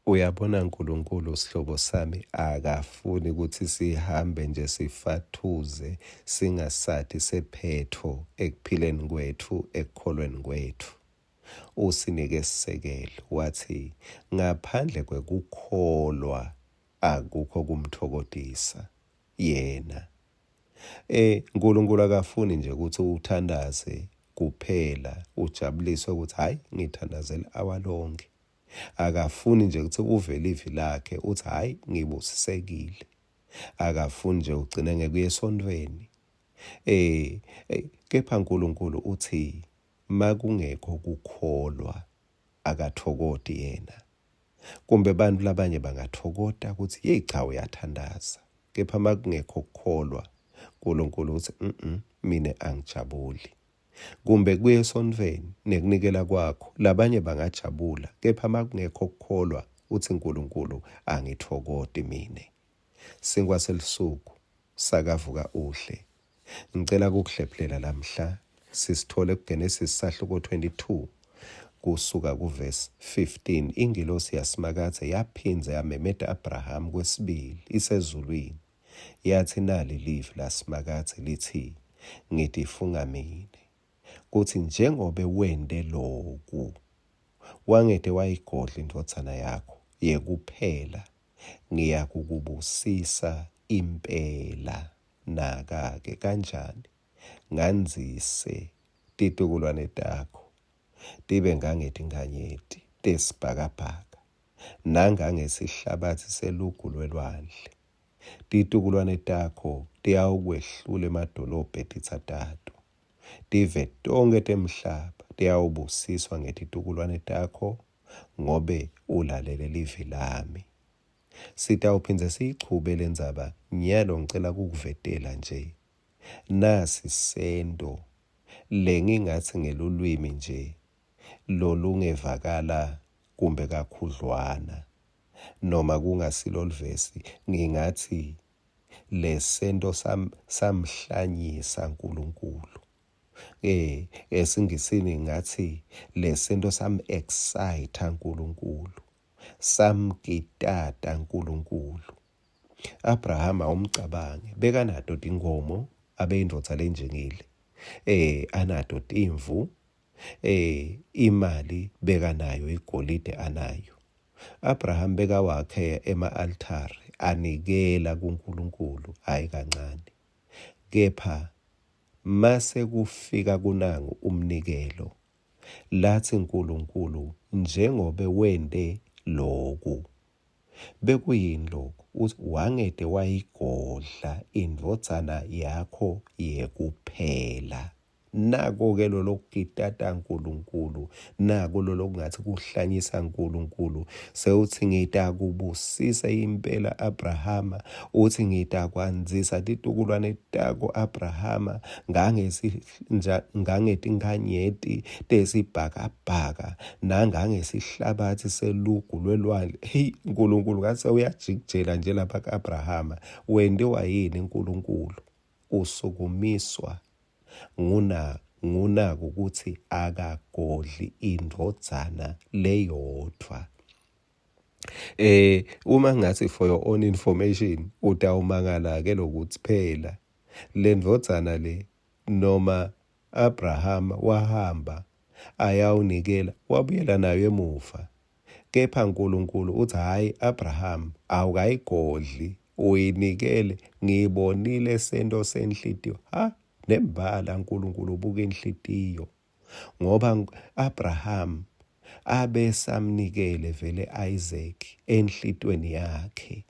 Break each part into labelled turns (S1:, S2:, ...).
S1: Uyabona nkulunkulu sihlobo sami akafuni ukuthi sihambe nje sifathuze singasathi sephetho ekuphileni kwethu ekukholweni kwethu. Usinike isisekelo wathi ngaphandle kwekukholwa akukho kumthokodisa yena. uNkulunkulu akafuni nje ukuthi uthandaze kuphela ujabuliswe ukuthi hayi ngithandazela awalonke. Akafuni nje ukuthi uvele ivi lakhe uthi hayi ngibusisekile. Akafuni nje ugcine ngekuya esontweni. Kepha uNkulunkulu uthi makungekho kukholwa akathokoti yena. Kumbe abantu labanye bangathokoda ukuthi hey cha uyathandaza. Kepha makungekho kukholwa uNkulunkulu uthi mina angijabuli. Kumbe kuye esontweni nekunikela kwakho labanye bangajabula kepha makungekho ukukholwa uthi uNkulunkulu angithokoti mina. Singwaselisuku sakavuka uhle. Ngicela ukukuhlephelela lamhla sisithole kuGenesis sahluko 22 kusuka kuverse 15. Ingilosi yaSimakathe yaphinza yamemeta Abraham kwesibili isezulwini. Yathi nali livi laSimakathe lithi ngithi funga mina. Kuthi njengoba wende lokhu wangede wayigodla indodana yakho yekuphela ngiyakukubusisa impela. Naka-ke kanjani nganzise titukulwane takho tibe ngangethi nganyeti tesibhakabhaka nangangesihlabathi selugu lwelwandle. Titukulwane takho tiyawukwehlula emadolobhe etithathu. Tive tonke temhlaba tiyawubusiswa ngetitukulwane takho ngobe ulalele livi lami. Sitawuphindze siyichube lendzaba nyalo ngicela kukuvetela nje. Nasi sendo lengingathi ngelulwimi nje lolungevakala kumbe kakhudlwana noma kungasilo livesi ngingathi lesento samhlanyisa uNkulunkulu. Esingisini ngathi lesento excite uNkulunkulu. Samkitata uNkulunkulu. Abraham awumcabange bekanato tinkomo abeyindoda lenjengile. Anato imvu. Imali bekanayo igolide anayo. Abraham beka wakhe ema-altare anikela kuNkulunkulu hayi kancane. Kepha mase kufika kunangu umnikelo lathi uNkulunkulu njengobe wende lokhu bekuyini lokhu uthi wangede wayigodla indodana yakho yekuphela. Nako-ke lolokukitata uNkulunkulu, nako lolokungathi kuhlanyisa uNkulunkulu. Sewuthi ngitakubusisa impela Abrahama, uthi ngitakwanzisa titukulwane tako Abrahama ngangetinganyeti tesibhakabhaka nangangesihlabathi selugu lwelwandle. Hey uNkulunkulu ngathi uyajikijela nje lapha ka-Abrahama. Wende wayini uNkulunkulu? Usukumiswa ngunako ukuthi akagodli indodana leyodwa. Uma ngathi for your own information utawumangala-ke lokuthi phela le ndodana le noma Abraham wahamba ayawunikela wabuyela nayo emuva. Kepha uNkulunkulu uthi hayi Abraham awukayigodli uyinikele ngibonile sento senhlitiyo. Nembala uNkulunkulu ubuka inhlitiyo ngoba Abraham abesamnikele vele Isaac enhlitweni yakhe.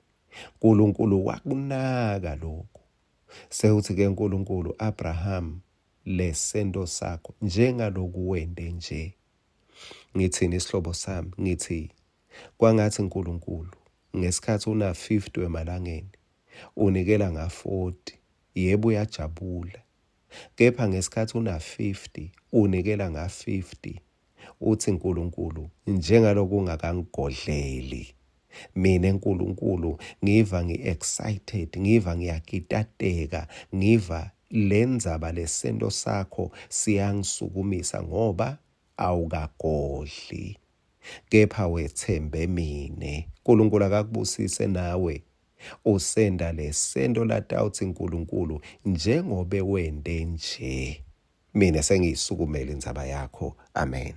S1: uNkulunkulu wakunaka lokho. Sewuthi-ke uNkulunkulu Abraham lesento sakho njengaloku wende nje. Ngithini isihlobo sami? Ngithi kwangathi uNkulunkulu ngesikhathi una 50 emalangeni unikela nga 40. Yebo uyajabula. Kepha ngesikhathi una 50 unikela nga 50. Uthi uNkulunkulu njengaloku ungakangigodleli. Mina uNkulunkulu ngiva ngi-excited, ngiva ngiyakitateka, ngiva lendzaba lesento sakho siyangisukumisa ngoba awukagodli. kepha wethembe mine. uNkulunkulu akakubusise nawe usenda lesendo latawuthi uNkulunkulu njengobe wende nje. Mina sengiyisukumele indzaba yakho. Amen.